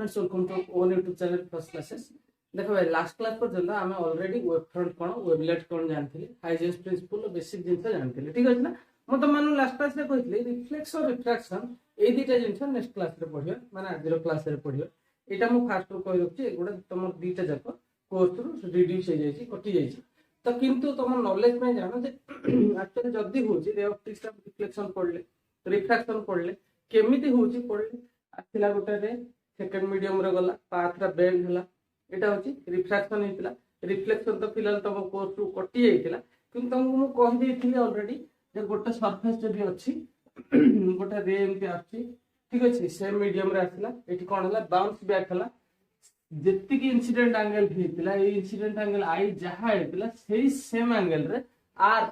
Friends welcome to own YouTube channel first classes. देखो भाई last class पर्यंत आम ऑलरेडी वेब फ्रंट कौन वेबलेट कौन जानते हाइजेंस प्रिंसिपल बेसिक जिन जानते ठीक अच्छे ना। मुझे तुम लास्ट क्लास में कही रिफ्लेक्स और रिफ्रैक्शन ये दुटा जिन नेक्स्ट क्लास में पढ़िया माने आज क्लास में पढ़िया। यहाँ मुझे फास्ट रू कही रखी गोटे तुम दुईटा जाक कोर्स रु रिड्यूस हो जाए कटि जाए तो किंतु तुम नॉलेज में जान एक्चुअली जदि हूँ रे ऑप्टिक्स रिफ्लेक्शन पढ़ले रिफ्रैक्शन पढ़ले केमिति होची पढ़ले आसिला गोटे रे सेकंड मीडियम रे गला पाथ रा बेंड हला एटा होची रिफ्रैक्शन हेतिला रिफ्लेक्शन तो फिलहाल तुम कोर्स रु कटि जाइतिला किंतु तुमको मु कहि देइथिली ऑलरेडी जे गोटे सरफेस जदि अछि गोटे रे एमति आछि ठीक अछि सेम मीडियम रे आसिला एठी कोन हला बाउंस बैक हला जेति की इंसिडेंट एंगल हेतिला ए इंसिडेंट एंगल आई जहा हेतिला सेही सेम एंगल रे आर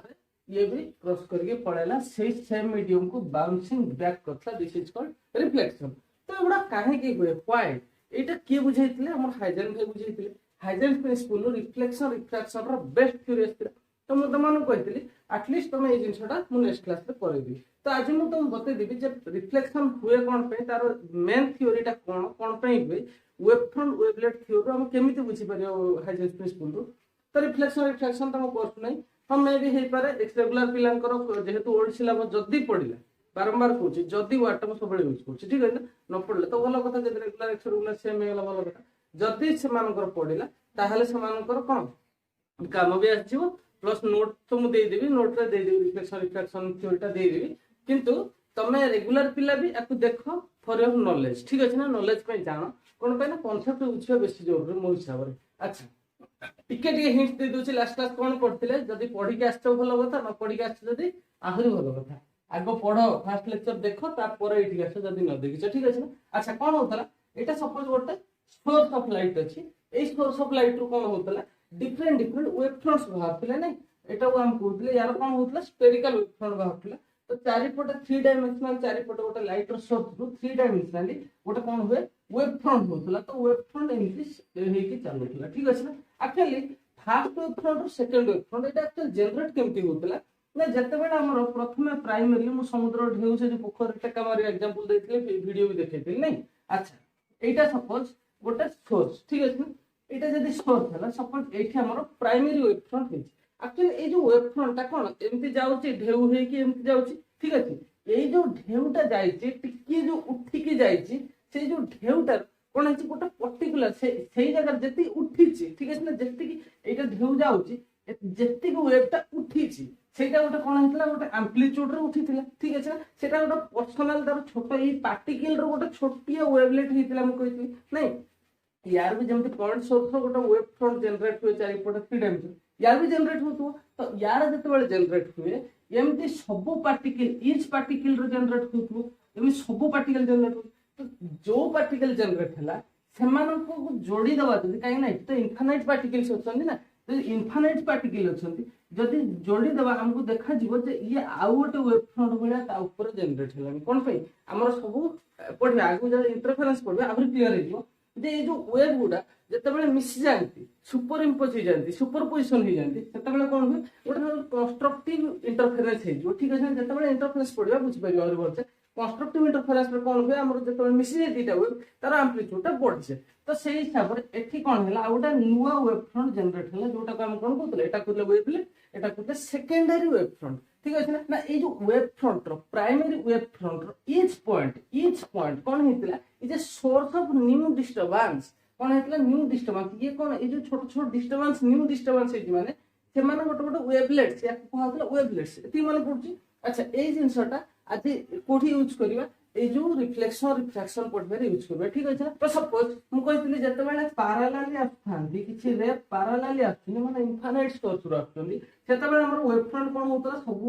ये भी क्रॉस करके पड़ेला से सेम मीडियम को बाउंसिंग बैक करथला दिस इज कॉल्ड रिफ्लेक्शन। तो एबडा काहे की होय व्हाई एटा के बुझाइतिले हमर हाइजेन भाई बुझाइतिले हाइजेन प्रिंसिपल रिफ्लेक्शन रिफ्रैक्शन रो बेस्ट थ्योरी अस्तिला। तो मु तमन कहितली एटलीस्ट तुम ए जिंसटा मु नेक्स्ट क्लास में करबी। तो आज मु तुम बते देबी जे रिफ्लेक्शन हुए कोन पे तार मेन थ्योरीटा कोन कोन पे हुए वेब फ्रंट वेबलेट थ्योरी हम केमिति बुझी परियो हाइजेन प्रिंसिपल। तो रिफ्लेक्शन रिफ्रैक्शन तुम कोर्स नै हम मे भी हे पारे एक्स रेगुलर पिलांकर जेहेतु ओल्ड सिलेबस जदी पढ़िला बारंबार कहूँ जदि वाट सब यूज कर ठीक है न पढ़ले तो भल कथा जब रेगुलर एक्स रेगुलर सेम हो भल कथा जदि से पढ़िला ताहले सेमानकर कौन काम भी आसो प्लस नोट तो मुझे देदेवी नोट रे देदेवी रिफ्लेक्शन रिफ्रैक्शन थ्योरीटा देदेवी किंतु तमे रेगुलर पिला भी आपको देख फॉर योर नॉलेज ठीक अच्छे ना नॉलेज पे जान कौन पे ना कॉन्सेप्ट बुझा बेसी जरूरी मो हिसाब से। अच्छा टिके हिंट दे दूसरी लास्ट क्लास कौन पढ़ते जदि पढ़ी के आस भल कथा न पढ़ी के आस आहरी भल कथा आग पढ़ फास्ट लेक्चर देख तापर ये आस जदि न देखिछ ठीक अच्छे ना। अच्छा कौन होता यहाँ सपोज गोटे सोर्स ऑफ लाइट अच्छी ये सोर्स ऑफ लाइट रु कौन होता डिफरेंट डिफरेंट वेव फ्रंट्स बाहर ना यहाँ को आम कहते यार कौन होता स्पेरिकल वेव फ्रंट बाहर तो चारिपटे 3 डायमेंशनल चारिपटे गोटे लाइट सोर्स रु 3 डायमेंशनली गोटे कौन हुए वेव फ्रंट होता तो वेव फ्रंट एमती चलुला ठीक अच्छे ना। एक्चुअली फास्ट वेव फ्रंट रु सेकंड वेव फ्रंट ये एक्चुअली जनरेट केमती होता ना जिते बड़े आम प्रथम प्राइमरी मु समुद्र ढेउ से पोखर टेका मारी एग्जांपल देथिले वीडियो भी देखैथिले नहीं। अच्छा एटा सपोज गोटे सोर्स ठीक अछि ना एटा जदी सोर्स हला सपोज एठी हमर प्राइमरी वेव फ्रंट है एक्चुअली ए जो वेव फ्रंट ता कोन एमती जाउची ढेउ हे कि एमती जाउची ठीक अछि ए जो ढेउटा जाईची टिके जो उठी के जाईची से जो ढेउटा कोन अछि गोटे पर्टिकुलर से जगह जति उठीची ठीक अछि ना जति की एटा ढेउ जाउची जति को वेवटा उठीची सेटा गोटे कौन होता गोटे एम्प्लीट्यूड रे उठीथिला ठीक अछि ना सेटा गोटे पर्सनल तार छोट ई पार्टिकल रो गोटे छोटिया वेवलेट हेतिला हम कहितली नहीं यार भी जमते पॉइंट सोर्स रो गोटे वेव फ्रंट जनरेट हुए चारि पटे 3 डायमेंशन यार भी जनरेट होतो तो यार जते बेले जनरेट हुए एमती सब पार्टिकल ईच पार्टिकल रो जनरेट होतो एमि सब पार्टिकल जनरेट तो जो पार्टिकल जनरेट हला सेमान को जोड़ी दबा जदी काई ना तो इनफाइनाइट पार्टिकल्स होछन ना तो इनफाइनाइट पार्टिकल होछन जदि जोड़ी दबा हमको देखा जीवो जे ये आउ गोटे वेव फ्रंट भलिया ता ऊपर जनरेट हलानी कोन पे हमर सब पढबे आगु जे इंटरफेरेंस पढबे आहुरी क्लियर हे जीवो जे ये जो वेव गुडा जते बेले मिस जानती सुपर इंपोज हो जानती सुपर पोजीशन हो जानती सेते बेले कोन हुए गोटे कंस्ट्रक्टिव इंटरफेरेंस हे जीवो ठीक अछि जते बेले इंटरफेरेंस पढबे बुझ परियो और बोलते कंस्ट्रक्टिव इंटरफेरेंस रे कोन हुए हमर जते बेले मिस जे दीटा वेव तार एम्प्लीट्यूड बढ़ जे तो सेही हिसाब रे एठी कोन हला आउटा नुवा वेव फ्रंट जनरेट हला जोटा को हम कोन कहतले एटा कहतले वेवलेट एटा कहते सेकेंडरी वेव फ्रंट ठीक अछि ना ए जो वेव फ्रंट रो प्राइमरी वेव फ्रंट रो ईच पॉइंट कोन हेतिला is a source of new disturbance कोन हेतिला न्यू डिस्टर्बेंस ये कोन ए जो छोट छोट डिस्टर्बेंस न्यू डिस्टर्बेंस हे माने से माने गोटे गोटे वेवलेट्स या कहतला वेवलेट्स एती माने पड़छि। अच्छा ए जिंसटा आज कोठी यूज करबा ए जो रिफ्लेक्शन रिफ्रैक्शन पढ़बे यूज करबे ठीक अछि ना। तो सपोज मु कहितली जते बेले पैरेलली आथांती किछि रे पैरेलली आथि माने इनफाइनाइट सोर्स रु आथि सेते बेले हमर वेव फ्रंट कोन होतला सब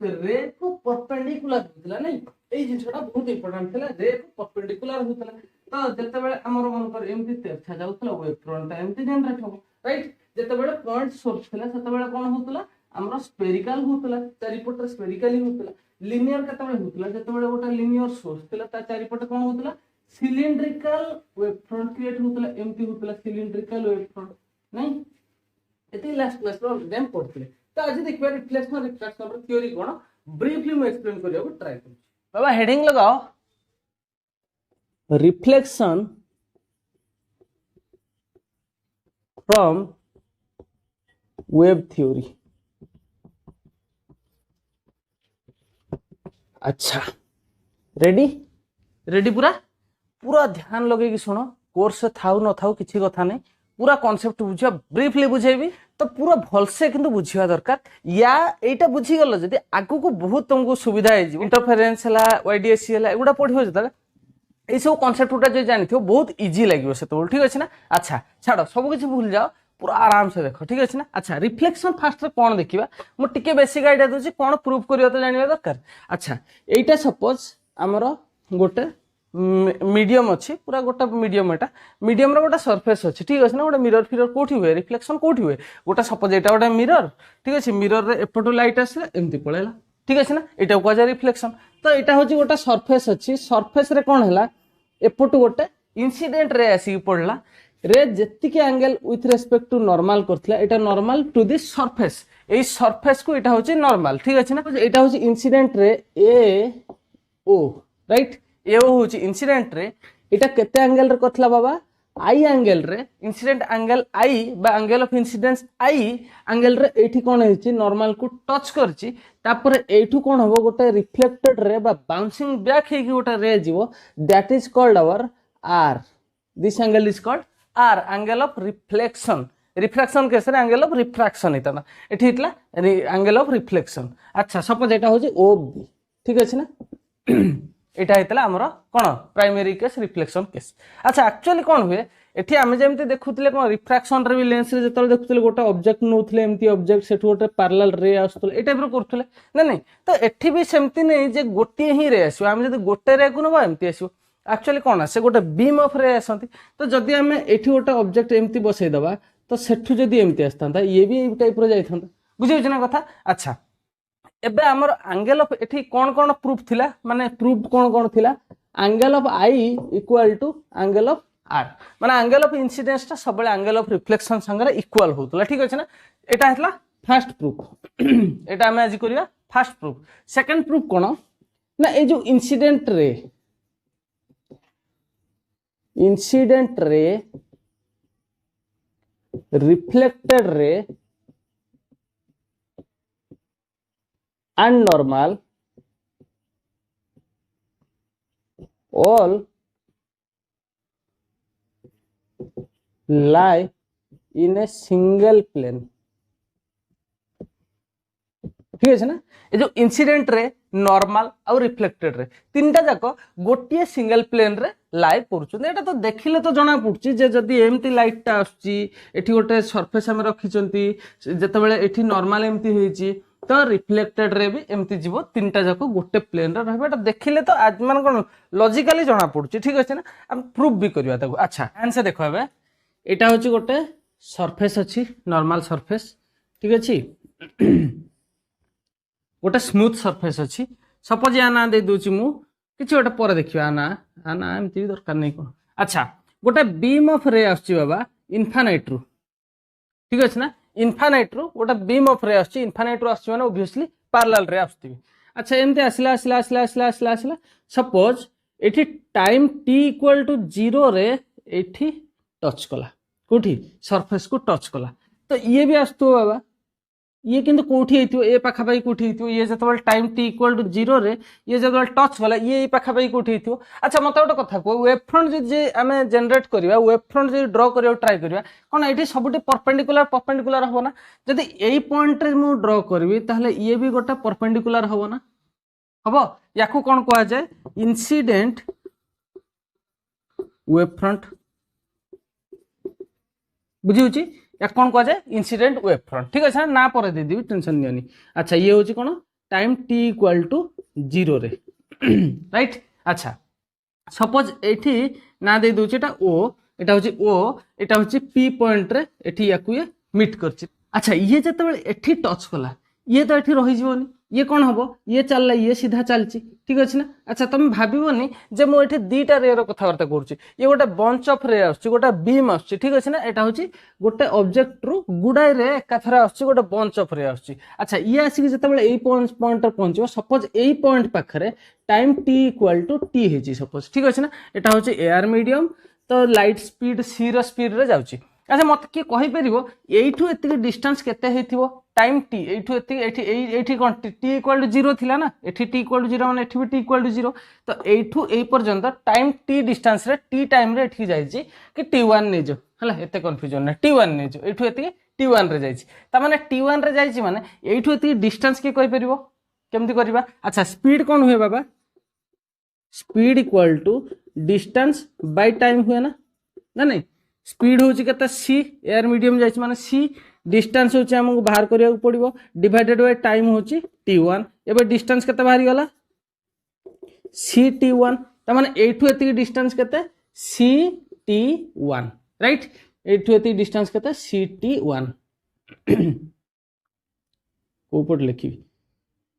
बेले रे को परपेंडिकुलर होतला नहीं ए जिंसटा बहुत इंपोर्टेंट थला रे को परपेंडिकुलर होतला तो जते बेले हमर मन पर एमति तेरछा जाउतला वेव फ्रंट एमति जनरेट हो राइट जते बेले पॉइंट सोर्स थला सेते बेले कोन होतला हमर स्पेरिकल होतला चारिपटे स्पेरिकली होतला लिनियर केतबेले होतला जतेबेले गोटा लिनियर सोर्स थिला ता चारिपटे कोन होतला सिलिंड्रिकल वेव फ्रंट क्रिएट होतला एमती होतला सिलिंड्रिकल वेव फ्रंट नहीं एते लास्ट क्लास रो एग्जाम पढ़थिले। तो आज देखबा रिफ्लेक्शन रिफ्रैक्शन रो थ्योरी कोन ब्रीफली मैं एक्सप्लेन करिया को ट्राई करू। बाबा हेडिंग लगाओ रिफ्लेक्शन फ्रॉम वेव थ्योरी। अच्छा रेडी रेडी पूरा पूरा ध्यान लगे शुण कोर्स थाउ न थाउ किसी कथा नहीं पूरा कॉन्सेप्ट बुझा ब्रीफली बुझेबी तो पूरा भलसे किंतु बुझिया दरकार या एटा बुझीगल जदि आगु को बहुत तुमको सुविधा है इंटरफेरेंस है वाईडीएससी है एगुड़ा पढ़ो जो ये सब कॉन्सेप्ट गुटा जो जानी बहुत इजी लगे से ठीक अच्छे ना। अच्छा छाड़ सब किसी भूल जाओ पूरा आराम से देख ठीक अच्छे ना। अच्छा रिफ्लेक्शन फास्ट कौन देखा मुझे बेसिक आइडिया दूसरी कौन प्रूफ करवा तो जानवा दरकार। अच्छा यहीटा सपोज आमर गोटे मीडियम अच्छी पूरा गोटा मीडियम एटा मीडियम गोटे सरफेस अच्छी ठीक अच्छे ना गोटे मिरर फिरर कौटी हुए रिफ्लेक्शन कौटी हुए गोटा सपोज यहाँ गोटे मिरर ठीक अच्छे मिरर एपट लाइट आसला एमती पलैला ठीक अच्छे ना यहाँ कहुए रिफ्लेक्शन। तो यहाँ हूँ गोटे सरफेस अच्छी सरफेस रे कौन है एपटू गोटे इंसिडेंट रे आसिक पड़ला रे जेतिक angle with respect to normal करथिला एटा नॉर्मल टू दिस सरफेस एई सरफेस को एटा होची नॉर्मल ठीक अछि ना। एटा होची इंसिडेंट रे ए ओ राइट ए ओ होची इंसिडेंट रे एटा केते एंगल रे करथिला बाबा आई एंगल रे इंसिडेंट एंगल आई बा angle of incidence I angle रे एठी कोन हेची नॉर्मल को टच करची तापर एठू कोन हबो गोटे रिफ्लेक्टेड रे बा बाउंसिंग बैक हेकी गोटे रे जीवो that is called our R this angle is called R angle of reflection reflection केस रे एंगल ऑफ रिफ्रैक्शन इतना एठी हितला एंगल ऑफ रिफ्लेक्शन। अच्छा सपोज एटा होची ओ बी ठीक अछि ना एटा हितला हमर कोन प्राइमरी केस रिफ्लेक्शन केस। अच्छा एक्चुअली कोन हुए एठी आमे जेमते देखुतले कोन रिफ्रैक्शन रे भी लेंस रे जतल देखुतले गोटे ऑब्जेक्ट नउथले एमती ऑब्जेक्ट सेठु गोटे पैरेलल रे आस्तले ए टाइप रो करथले ना नहीं तो एठी भी सेमती नहीं जे गोटे ही रे आसो आमे जदी गोटे रे को नबा एमती आसो एक्चुअली कौन आसे गोटे बीम ऑफ रे आसती तो जदि आम ये गोटे ऑब्जेक्ट एमती बसईदबा तो सेठू जदि एमती आसता ये भी टाइप जाता बुझे ना कथा। अच्छा एबे आमर एंगल ऑफ एठी कौन कौन प्रूफ थिला माने प्रूफ कौन कौन थिला angle of I equal to angle of R माने एंगल ऑफ इंसिडेंस टा सब एंगल ऑफ रिफ्लेक्शन संगे इक्वल होतला ठीक अछि ना। एटा हेतला फर्स्ट प्रूफ एटा हम आज करिया फर्स्ट प्रूफ। सेकंड प्रूफ कोन ना ए जो incident ray reflected ray and normal all lie in a single plane ठीक है ना। ये जो इंसिडेंट रे नॉर्मल और रिफ्लेक्टेड रे तीनटा जाक गोटे सिंगल प्लेन रे लाई करूछन एटा तो देखिले तो जना पड़छि जे जदी एमती लाइट टा आछी एठी गोटे सरफेस हम रखिचंती जेतेबेले एठी नॉर्मल एमती होईची तो रिफ्लेक्टेड रे भी एमती जीवो तीनटा जाक गोटे प्लेन रे रहबा एटा देखिले तो आज मान कोन लॉजिकली जना पड़छि ठीक अछि ना। हम प्रूफ भी करबा ताको। अच्छा आंसर देखो एबे एटा होची गोटे सरफेस अछि नॉर्मल सरफेस ठीक अछि गोटे स्मूथ सरफेस अच्छी सपोज या ना दे दूची मु किछि गोटे पर देखियो आना एमती दरकार नहीं कोन। अच्छा गोटे बीम ऑफ रे आछी बाबा इनफाइनाइट रु ठीक अछि ना इनफाइनाइट रु गोटे बीम ऑफ रे आछी इनफाइनाइट रु आछी माने ऑब्वियसली पैरेलल रे आछी। अच्छा एमती आसला आसला आसला आसला आसला आसला सपोज एठी टाइम t इक्वल टू 0 रे एठी टच कला कोठी सरफेस को टच कला तो ये भी आस्तु बाबा ये किंतु कोठी हेतियो ए पाखापाई कोठी हेतियो ये जतबल टाइम t इक्वल टू 0 रे ये जतबल टच वाला ये पाखापाई कोठी हेतियो। अच्छा मते गोटे कथा को वेव फ्रंट जे आमे जनरेट करिवा वेव फ्रंट जे ड्रा करियो ट्राई करिवा कोन एठी सबुटी परपेंडिकुलर हबो ना जदी एई पॉइंट रे मु ड्रा करबी ताहले ये भी गोटे परपेंडिकुलर हबो ना हबो याकू कोन कहआ जाय इंसिडेंट वेव फ्रंट बुझिउची या कौन कह जाए इंसिडेंट वेव फ्रंट ठीक है ना पर दे दी टेंशन नहीं। अच्छा ये हूँ कौन टाइम t इक्वल टू 0 रे राइट। अच्छा सपोज एठी ना दे दूची एटा o एटा होची o एटा होची p पॉइंट रे एठी याकू ये मीट करची। अच्छा ये जतबेले एठी टच कला ये तो एठी रही जीवनी ये कौन हबो ये चलला ये सीधा चलची ठीक अछि ना। अच्छा तुम भाबिबोनी जे मो एठी दीटा रे रो कथावार्ता करूची ये गोटे बंच ऑफ रे आछी गोटे बीम आछी ठीक अछि ना एटा होची गोटे ऑब्जेक्ट रु गुडाई रे एकाथरा आछी गोटे बंच ऑफ रे आछी। अच्छा ये आसी जतबेले एई पॉइंट रे पहुंचबो सपोज एई पॉइंट पाखरे time t equal to t हेची सपोज ठीक अछि ना एटा होची एयर मीडियम तो लाइट स्पीड c रो स्पीड रे जाउची। अच्छा मत किए कहीपर यू एति डिस्टेंस केते टाइम टी एठी कौन टी इक्वल टू 0 थिला ना एठी टी इक्वल टू 0 माने एठी भी टी इक्वल टू 0 तो एठू ए पर्यंत टाइम टी डिस्टेंस रे टी टाइम रे एठी जाई छी कि t1 ने जो हला एते कंफ्यूजन ना t1 ने जो एठू एति t1 रे जाई छी ता माने t1 रे जाई छी माने एठू एति डिस्टेंस के कहि परिबो केमति करबा अच्छा स्पीड कोन हुए बाबा speed equal to distance by time हुए ना ना नहीं स्पीड होची केते c एयर मीडियम जाई छी माने c डिस्टेंस होची हमको बाहर करिया पड़िबो डिवाइडेड बाय टाइम होची t1 एबे डिस्टेंस केते बाहरी गला ct1 त माने एठू एति डिस्टेंस केते ct1 राइट एठू एति डिस्टेंस केते ct1 ऊपर लिखी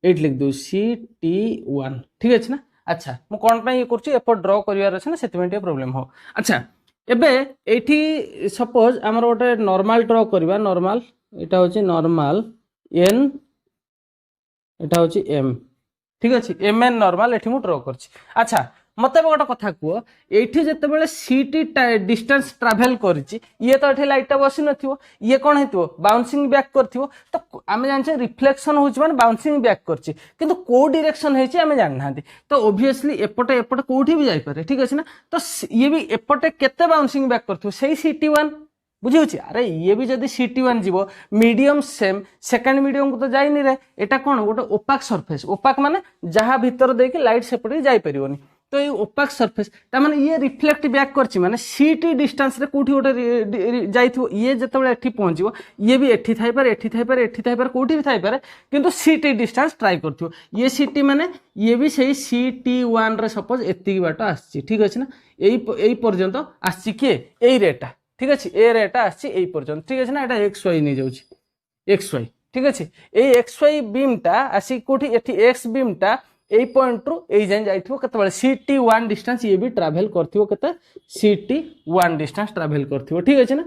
एट लिख दो ct1 ठीक अछि ना अच्छा मु कोन पे ये करछि एपर ड्रा करिवार अछि ना सेतिमें टे प्रॉब्लम हो अच्छा एबे एठी सपोज हमर गोटे नॉर्मल ड्रा करबा नॉर्मल एटा होछि नॉर्मल n एटा होछि m ठीक अछि mn नॉर्मल एठी मु ड्रा करछि अच्छा मते गोटे कथा को एठी जते बेले ct डिस्टेंस ट्रैवल करछि ये तो एठी लाइट बसि नथिवो ये कोन हेतिवो बाउंसिंग बैक करथिवो तो आमे जानछे रिफ्लेक्शन होछि माने बाउंसिंग बैक करछि किंतु को डायरेक्शन हेछि आमे जान नांती तो ऑब्वियसली एपटे एपटे कोठी भी जाई पारे ठीक अछि ना तो ये भी एपटे केते बाउंसिंग बैक करथिवो सेही ct1 बुझिउछि अरे ये भी जदी ct1 जीवो मीडियम सेम सेकंड मीडियम को तो जाई नि रे एटा कोन गोटे ओपाक सरफेस ओपाक माने जहां भीतर देके लाइट सेपटे जाई परियोनी तो ये ओपाक सरफेस ता माने ये रिफ्लेक्ट बैक करछि माने ct डिस्टेंस रे कोठी गोटे जाइथो ये जतबेले एठी पहुंचीबो ये भी एठी थाई पारे एठी थाई पारे एठी थाई पारे कोठी भी थाई पारे किंतु ct डिस्टेंस ट्राई करथियो ये ct माने ये भी सही ct1 रे सपोज एति बाट आछि ठीक अछि ना एई पर्यंत आछि के एई रेटा ठीक अछि ए रेटा आछि एई पर्यंत ठीक अछि ना एटा xy नै जाउछि xy ठीक अछि एई xy बीम टा आछि कोठी एठी x बीम टा ए पॉइंट रु ए जाय जाइथिवो केतबेले ct1 डिस्टेंस ये भी ट्रैवल करथिवो केते ct1 डिस्टेंस ट्रैवल करथिवो ठीक अछि ना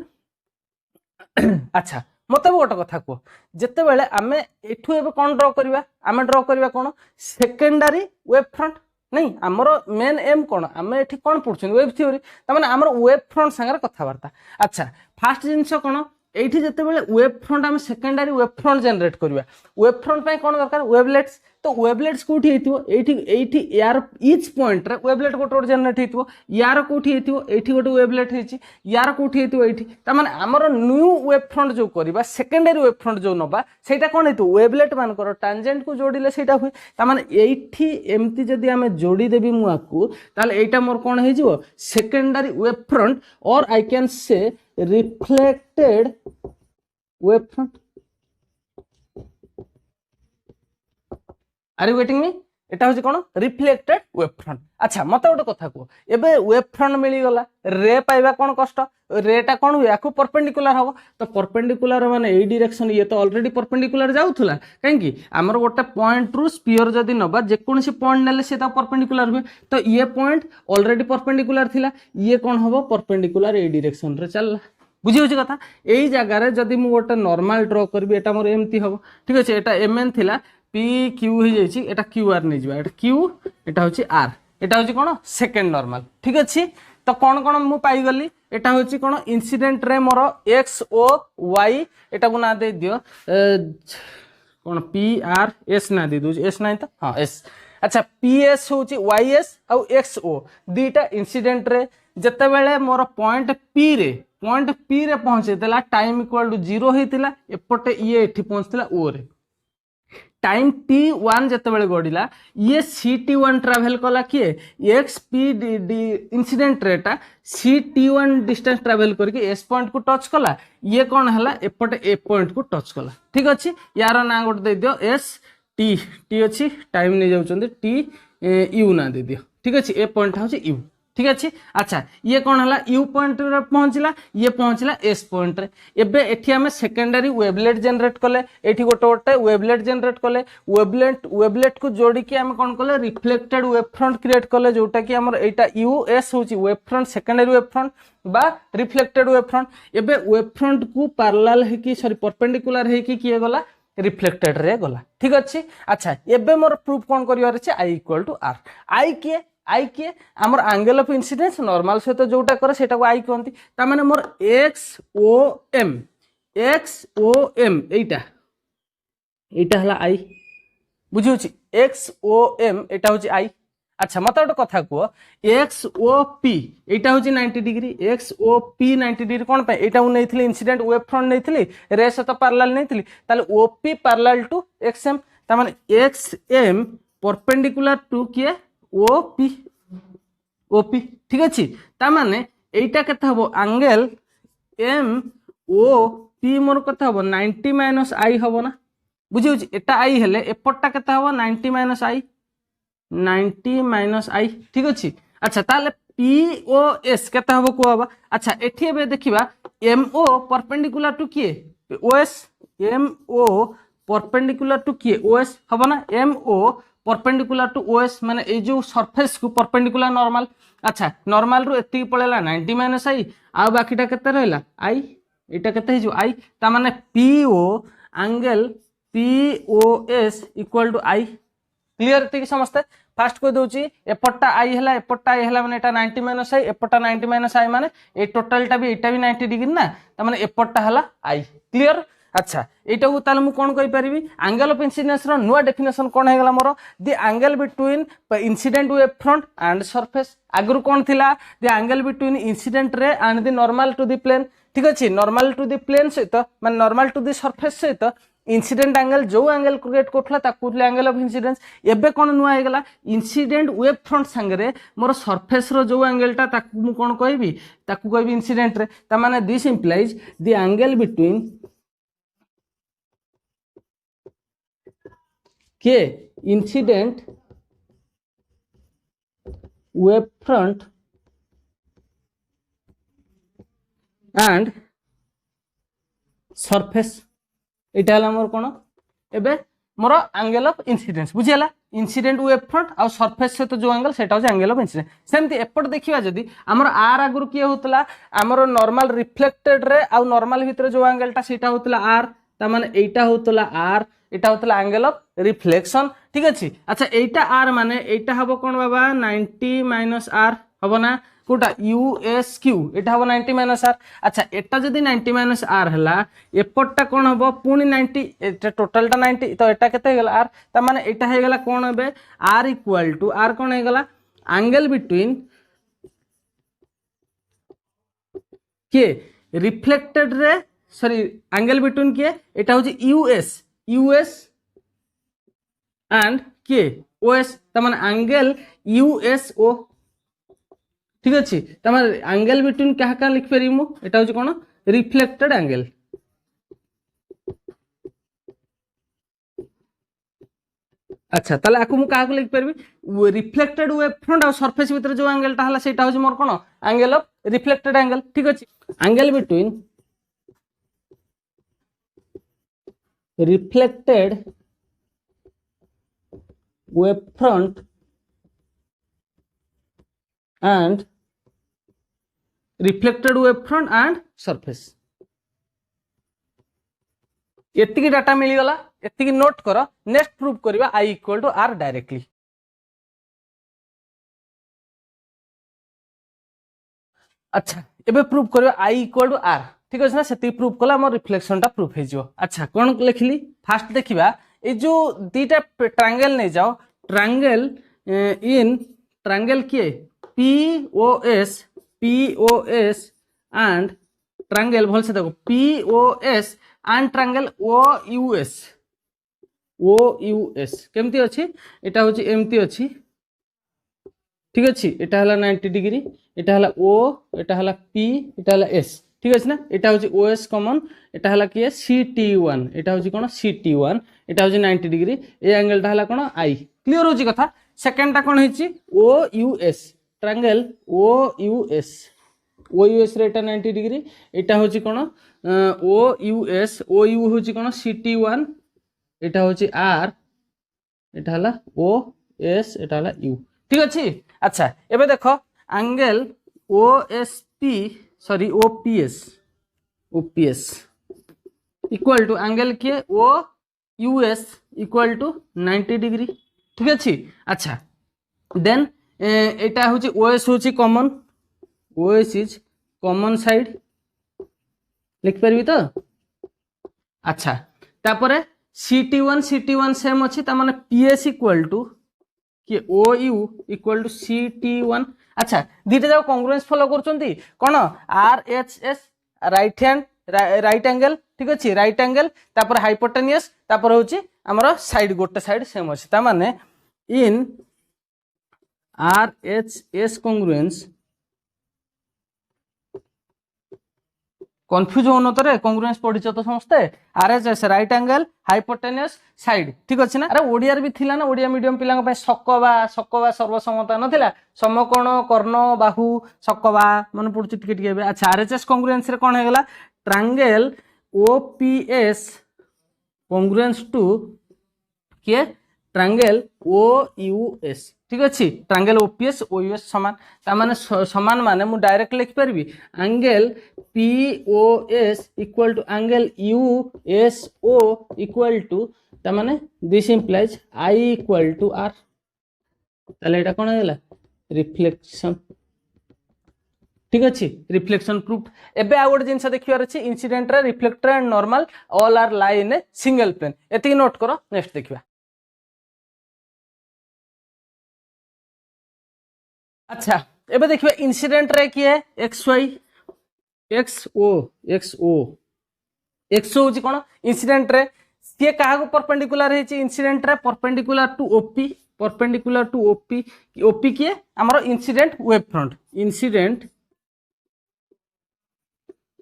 अच्छा मते गोटे कथा को जते बेले आमे एठु एबे कोन ड्रा करबा आमे ड्रा करबा कोन सेकेंडरी वेव फ्रंट नहीं हमरो मेन एम कोन आमे एठी कोन पढछन वेव थ्योरी त माने हमरो वेव फ्रंट संगर कथा वार्ता अच्छा फर्स्ट जिंस कोन एठी जते बेले वेव फ्रंट आमे सेकेंडरी वेव फ्रंट जनरेट करबा वेव फ्रंट पय कोन दरकार वेवलेट्स तो वेवलेट्स कोठी हेतिवो एठी यार ईच पॉइंट रे वेवलेट गोटे जनरेट हेतिवो यार कोठी हेतिवो एठी गोटे वेवलेट हेछि यार कोठी हेतिवो एठी त माने हमरो न्यू वेव फ्रंट जो करबा सेकेंडरी वेव फ्रंट जो नबा सेटा कोन हेतिवो वेवलेट मान करो टांजेंट को जोड़िले सेटा हुए त माने एठी एम्ति जदी हमें जोड़ी देबी मुआकू ताले एटा मोर कोन हे जिवो सेकेंडरी वेव फ्रंट और I can say reflected wave front are you getting me एटा होची कोन रिफ्लेक्टेड वेव फ्रंट अच्छा मते गोटे कथा को एबे वेव फ्रंट मिली गला रे पाइबा कोन कष्ट रे टा कोन हुए याकू परपेंडिकुलर हबो तो परपेंडिकुलर माने ए डायरेक्शन ये तो ऑलरेडी परपेंडिकुलर जाउथला काहे कि हमर गोटे पॉइंट रु स्फीयर जदी नबा जे कोनसी पॉइंट नेले से ता परपेंडिकुलर हुए तो ये पॉइंट ऑलरेडी परपेंडिकुलर थिला ये कोन हबो परपेंडिकुलर ए डायरेक्शन रे चलला बुझी होची कथा एई जगह रे जदी मु गोटे नॉर्मल ड्रा करबी एटा मोर एमती हबो ठीक अछि एटा mn थिला p q हो जाइछि एटा qr नै जिबा एटा q एटा होची r एटा होची कोन सेकंड नॉर्मल ठीक अछि तो कोन कोन मु पाई गली एटा होची कोन इंसिडेंट रे मोर x o y एटा को ना दे दियो कोन p r s ना दे दो s नै त हां s अच्छा p s होची y s आ x o दीटा इंसिडेंट रे जते बेले मोर पॉइंट p रे पहुंचे देला टाइम इक्वल टू 0 हेतिला एपटे ये एठी पहुंचतिला o रे टाइम t1 जते बेले गडिला ये ct1 ट्रैवल कला किए xp इंसिडेंट रेटा ct1 डिस्टेंस ट्रैवल करके s पॉइंट को टच कला ये कोन हला एपटे a पॉइंट को टच कला ठीक अछि यार ना गोट दे दियो s t अछि टाइम नै जाउचंदी t u ना दे दियो ठीक अछि a पॉइंट होछि u ठीक अछि अच्छा ये कोन हला u पॉइंट रे पहुंचला ये पहुंचला s पॉइंट रे एबे एठी हमें सेकेंडरी वेवलेट जनरेट कले एठी गोटे वेवलेट जनरेट कले वेवलेट को जोड़ी के हम कोन कले रिफ्लेक्टेड वेव फ्रंट क्रिएट कले जोटा कि हमर एटा us होची wave front secondary wave front बा रिफ्लेक्टेड वेव फ्रंट एबे वेव फ्रंट को पैरेलल है कि सॉरी परपेंडिकुलर है कि किए गला रिफ्लेक्टेड रे गला ठीक अछि अच्छा एबे मोर प्रूफ कोन करिवार अछि i = r i के आई किए आमर एंगल ऑफ इंसिडेंस नॉर्मल सहित जोटा करे सेटा को आई कहती ता माने मोर एक्स ओ एम एटा हला आई बुझी एक्स ओ एम एटा होची आई। अच्छा मत गोटे कथा कह एक्स ओ पी एटा होची 90 degree X O P 90 degree कौन पे एटा नहीं इंसिडेंट वेव फ्रंट नहीं रे सहित पैरेलल नहीं ताले O P parallel to X M ता माने एक्स एम परपेंडिकुलर टू किए ओ पी ठीक अच्छे ता माने एटा केते हबो एंगल एम ओ पी मोर केते हबो 90 माइनस आई हबो ना बुझी एटा आई हेले एपटटा केते हबो 90 माइनस आई 90 माइनस आई ठीक अच्छे। अच्छा ताले पीओएस केते हबो को हबो अच्छा एठी एबे देखिबा एमओ परपेंडिकुलर टू किए ओएस एमओ परपेंडिकुलर टू किए ओएस हबो ना एमओ परपेंडिकुलर टू ओएस माने ए जो सरफेस को परपेंडिकुलर नॉर्मल अच्छा नॉर्मल रु एति पळेला 90 माइनस आई आ बाकीटा केते रहला आई एटा केते हिजो आई ता माने PO angle POS equal to I clear एति समझते फास्ट को दोची एपटटा आई हला एपटटा आई हला माने एटा 90 माइनस आई एपटटा 90 माइनस आई माने ए टोटलटा भी एटा भी 90 डिग्री ना ता माने एपटटा हला आई क्लियर। अच्छा एटा को ताले मु कोन कहि परिबी एंगल ऑफ इंसिडेंस रो नुवा डेफिनेशन कोन हे गला मोर the angle between incident wave front and surface आगरु कोन थिला the angle between incident ray and the normal to the plane ठीक अछि नॉर्मल टू द प्लेन सहित माने नॉर्मल टू द सरफेस सहित इंसिडेंट एंगल जो एंगल क्रिएट करथला ताकू एंगल ऑफ इंसिडेंस एबे कोन नुआ हे गला इंसिडेंट वेव फ्रंट संगे मोर सरफेस रो जो एंगलटा ताकू मु कोन कहबी ताकू कहबी इंसिडेंट रे ता माने this implies the angle between के incident wave front and surface एटा हला मोर कोन एबे मोर एंगल ऑफ इंसिडेंस बुझियला इंसिडेंट वेव फ्रंट आ सरफेस से तो जो एंगल सेटा हो एंगल ऑफ इंसिडेंस सेमती एपट देखिबा जदी हमर आर आगुर किए होतला हमर नॉर्मल रिफ्लेक्टेड रे आ नॉर्मल भितर जो एंगलटा सेटा होतला आर ता माने एटा होतला आर एटा होतला एंगल ऑफ रिफ्लेक्शन ठीक अछि। अच्छा एटा आर माने एटा हबो कोन बाबा 90 माइनस आर हबो ना कोटा यूएस क्यू एटा हबो 90 माइनस आर। अच्छा एटा जदी 90 माइनस आर हला एपटटा कोन हबो पुनी 90 एटा टोटलटा 90 तो एटा केते हे गला आर ता माने एटा हे गला कोन हेबे आर इक्वल टू आर कोन हे गला एंगल बिटवीन के reflected ray sorry angle between के एटा होची यूएस एंड के ओएस ता माने एंगल यूएसओ ठीक अच्छे तमार एंगल बिटवीन क्या क्या लिख पारि मु एटा होची कोन रिफ्लेक्टेड एंगल अच्छा ताले आकु मु काहा को लिख परबी रिफ्लेक्टेड वेव फ्रंट और सरफेस भीतर जो एंगल ता हला सेटा होची मोर कोन एंगल ऑफ रिफ्लेक्टेड एंगल ठीक अछि angle between reflected wave front and reflected wave front and surface एतिकी डाटा मिल गला एतिकी नोट करो नेक्स्ट प्रूफ करबा i equal to r directly. अच्छा एबे प्रूफ करबा आई इक्वल टू आर ठीक अछि ना सेति प्रूफ कला हमर रिफ्लेक्शन टा प्रूफ हे जो। अच्छा कोन लिखली फास्ट देखिबा ए जो दीटा ट्रायंगल नै जाओ ट्रायंगल इन ट्रायंगल के POS एंड ट्रायंगल भल से देखो POS एंड ट्रायंगल OUS केमती अछि एटा होची एमती अछि ठीक अछि एटा हला 90 डिग्री एटा हला O एटा हला P एटा हला S ठीक अछि ना एटा होची OS कॉमन एटा हला कि CT1 एटा होची कोन CT1 एटा होची 90 डिग्री ए एंगल टा हला कोन I क्लियर होची कथा। सेकंड टा कोन हिची OUS ट्रायंगल OUS रे एटा 90 डिग्री एटा होची कोन OUS OU होची कोन CT1 एटा होची R एटा हला OS एटा हला U ठीक अछि। अच्छा एबे देखो angle OPS equal to angle के OUS इक्वल टू 90 डिग्री ठीक अछि। अच्छा देन एटा हूँ ओएस हूँ common, OS is common side लिख पारि तो। अच्छा तापर CT1 सेम अच्छी तार PS इक्वल टू कि OU इक्वल टू CT1। अच्छा दीटा जाक कॉन्ग्रुएंस फॉलो करछंती कोन RHS राइट एंगल ठीक अच्छे राइट एंगल तापर हाइपोटेनियस तापर होची हमर साइड गोटे साइड सेम अच्छी ता माने इन RHS कॉन्ग्रुएंस कन्फ्यूज हो थे कॉन्ग्रुएंस पढ़ी तो समस्ते RHS right angle hypotenuse side ठीक अच्छे ना। अरे ओडिया भी थिला ना ओडिया मीडियम पिला सकवा सकवा सर्वसम्मता नथिला समकोण कर्ण बाहु सकवा मन पड़ुछि टिके टिके। अच्छा RHS कॉन्ग्रुएंस रे कोन हेगला ट्रायंगल OPS कॉन्ग्रुएंस टू के ट्रायंगल OUS ठीक अच्छे ट्रायंगल OPS OUS समान ता माने समान माने मु डायरेक्ट लिख परबी angle POS equal to angle USO equal to ता माने this implies I equal to R ताले एटा कोन हेला रिफ्लेक्शन ठीक अच्छे रिफ्लेक्शन प्रूफ। एबे आ गोटे जिनस देखिबार अछि incident ray reflector and normal all are lie in a single plane एति नोट करो। नेक्स्ट देखिबा। अच्छा एबे देखिबा इंसिडेंट रे की है XY XO होची कोन इंसिडेंट रे सी कहा को परपेंडिकुलर हेची incident ray perpendicular to OP की हमर इंसिडेंट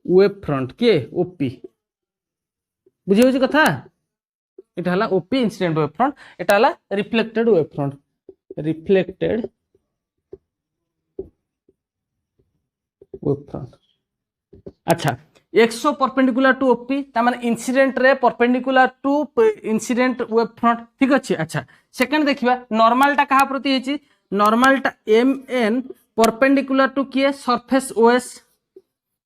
वेव फ्रंट के OP बुझी होची कथा एटा हला OP इंसिडेंट वेव फ्रंट एटा हला रिफ्लेक्टेड वेव फ्रंट अच्छा एक्सो परपेंडिकुलर टू OP तामाने incident ray perpendicular to incident wave front ठीक अच्छे। अच्छा सेकंड देखिबा नॉर्मल टा कहा प्रति हेची नॉर्मल टा MN परपेंडिकुलर टू किए सरफेस OS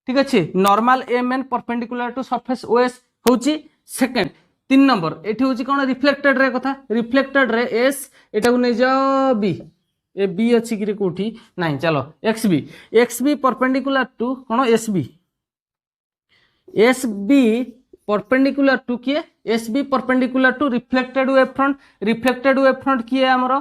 ठीक अच्छे normal MN perpendicular to surface OS होची सेकंड। 3 नंबर एठी होची कोन रिफ्लेक्टेड रे कथा रिफ्लेक्टेड रे S एटा को नै जाओ B ए बी अच्छी कि कोठी नहीं चलो XB परपेंडिकुलर टू कौन SB परपेंडिकुलर टू किए SB perpendicular to reflected wave front किए हमरो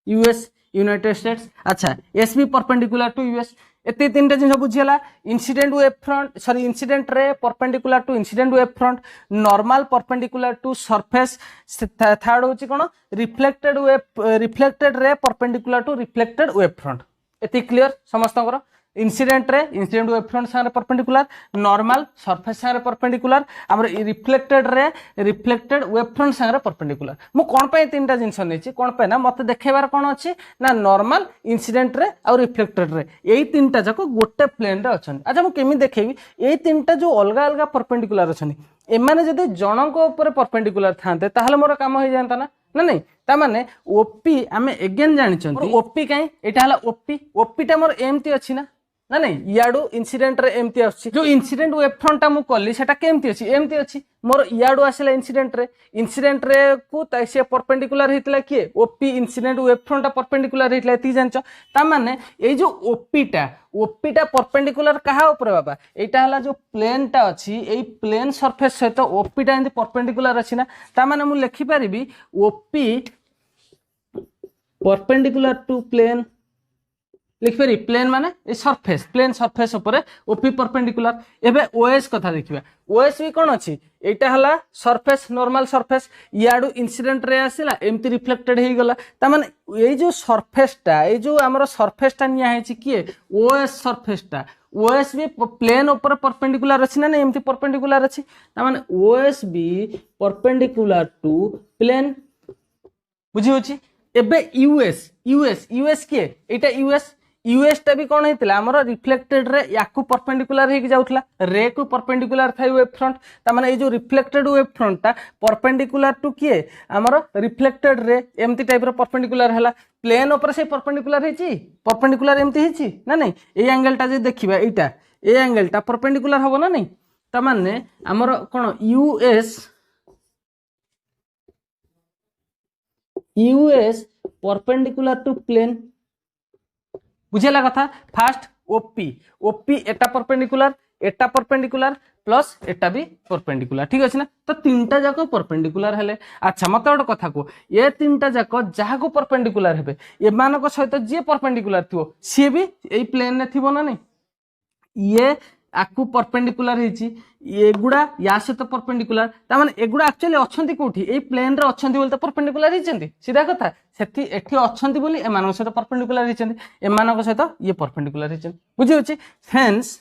US यूनाइटेड स्टेट्स। अच्छा SB परपेंडिकुलर टू US एते तीनटा जिन बुझिला incident wave front sorry incident ray perpendicular to incident wave front normal perpendicular to surface third होची कोन reflected ray perpendicular to reflected wave front एते क्लियर समस्तकर incident wave front सारे perpendicular normal surface सारे परपेंडिकुलर हमर reflected wave front सारे perpendicular मु कोन पे तीनटा जिंस नेछि कोन पे ना मते देखेबार कोन अछि ना नॉर्मल इंसिडेंट रे और रिफ्लेक्टेड रे एई तीनटा जाको गोटे प्लेन रे अछन। अच्छा मु केमि देखेबी एई तीनटा जो अलगा अलगा परपेंडिकुलर अछन एमाने जदि जनक ऊपर परपेंडिकुलर थांते ताहले मोर काम हो जानता ना नहीं ता माने OP आमे अगेन जानि छथि OP काई एटा हला OP टा मोर एमती अछि ना ना नहीं याडू इंसिडेंट रे एमती आछि जो इंसिडेंट वेव फ्रंट मु कली सेटा केमती अछि एमती अछि मोर याडू आसिला इंसिडेंट रे को से परपेंडिकुलर हेतला के OP incident wave front perpendicular हेतला ती जानछ ता माने ए जो OP टा परपेंडिकुलर कहा ऊपर बाबा एटा हला जो प्लेन टा अछि एई प्लेन सरफेस सहित OP टा एंती परपेंडिकुलर अछि ना ता माने मु लिखि परिबी OP परपेंडिकुलर टू प्लेन लिखिपारी प्लेन माने ए सरफेस प्लेन सरफेस ऊपर OP परपेंडिकुलर। एबे OS कथा देखिबा OS भी कोन अछि एटा हला सरफेस नॉर्मल सरफेस याडू इंसिडेंट रे आसिला एमती रिफ्लेक्टेड हे गला ता माने ए जो सरफेस टा ए जो हमर सरफेस टा निया हेछि किए OS सरफेस टा OS भी प्लेन ऊपर परपेंडिकुलर अछि ना एमती परपेंडिकुलर अछि ता माने OS भी परपेंडिकुलर टू प्लेन बुझी होछि। एबे US किए एटा US टा भी कोन हेतिला हमर रिफ्लेक्टेड रे याकू परपेंडिकुलर हे जाउथला रे को परपेंडिकुलर थाई वेव फ्रंट ता माने ए जो रिफ्लेक्टेड वेव फ्रंट ता परपेंडिकुलर टू किए हमर रिफ्लेक्टेड रे एमती टाइप रो परपेंडिकुलर हला प्लेन ऊपर से परपेंडिकुलर हेची परपेंडिकुलर एमती हेची ना नहीं ए एंगल टा जे देखिबा एटा ए एंगल टा परपेंडिकुलर होबो ना नहीं ता माने हमर कोन US परपेंडिकुलर टू प्लेन बुझेला कथा फास्ट ओपी ओपी एटा परपेंडिकुलर प्लस एटा भी परपेंडिकुलर ठीक अछि ना तो तीनटा जाको परपेंडिकुलर हेले अच्छा मत गोटे कथा को ये तीनटा जाको जहा को परपेंडिकुलर हेबे एमानक सहित जे परपेंडिकुलर थिवो सी भी एई प्लेन ने थिवो ना नहीं ये आकु परपेंडिकुलर हेची एगुडा या सहित परपेंडिकुलर ता माने एगुडा एक्चुअली अछंती कोठी एई प्लेन रे अछंती बोलते परपेंडिकुलर हेचंती सीधा कथा सेठी एठी अछंती बोली एमानक सहित परपेंडिकुलर हेचंती एमानक सहित ये परपेंडिकुलर हेचंती बुझी होची hence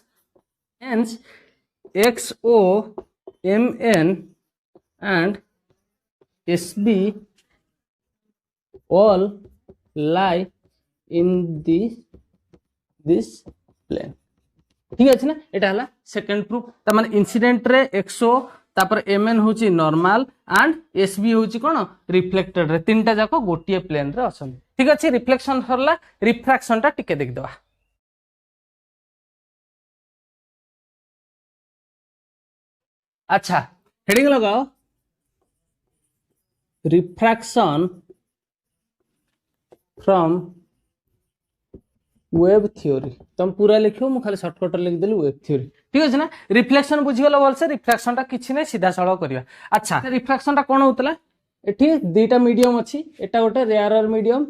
XO MN and SB all lie in this plane ठीक है ना एटा हला सेकंड प्रूफ त माने इंसिडेंट रे XO तापर MN होची नॉर्मल एंड SB होची कोन रिफ्लेक्टेड रे तीनटा जाको गोटिए प्लेन रे अछन ठीक अछि रिफ्लेक्शन सरला रिफ्रैक्शन टा टिके देख देबा अच्छा हेडिंग लगाओ रिफ्रैक्शन फ्रॉम वेब थ्योरी तुम पूरा लिखो मु खाली शॉर्टकट लिख देली वेब थ्योरी ठीक अछि ना रिफ्लेक्शन बुझिगलो बोलसे रिफ्रैक्शन टा किछि नै सीधा सळो करिया अच्छा रिफ्रैक्शन टा कोन होतला एठी दुईटा मीडियम अछि एटा गोटे रेयरर मीडियम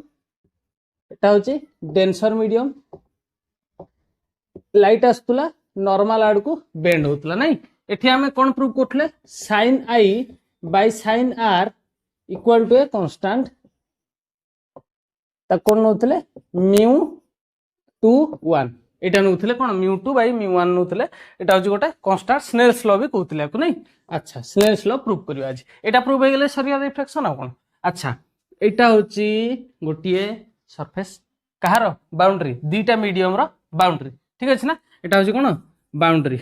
एटा होची डेंसर मीडियम लाइट आस्तुला नॉर्मल आड़ को बेंड होतला नै एठी हमें कोन प्रूव करथले sin I by sin R equal to a constant ता कोन नोथले म्यू 2 1 एटा नोथले कोन म्यू 2 by म्यू 1 नोथले एटा होची गोटे कांस्टेंट स्नेल्स लॉ भी कहतले को नै अच्छा स्नेल्स लॉ प्रूव करियो आज एटा प्रूव हे गेले सरिया रिफ्लेक्शन आ कोन अच्छा एटा होची गोटिए सरफेस कहार बाउंड्री दीटा मीडियम रो बाउंड्री ठीक अछि ना एटा होची कोन बाउंड्री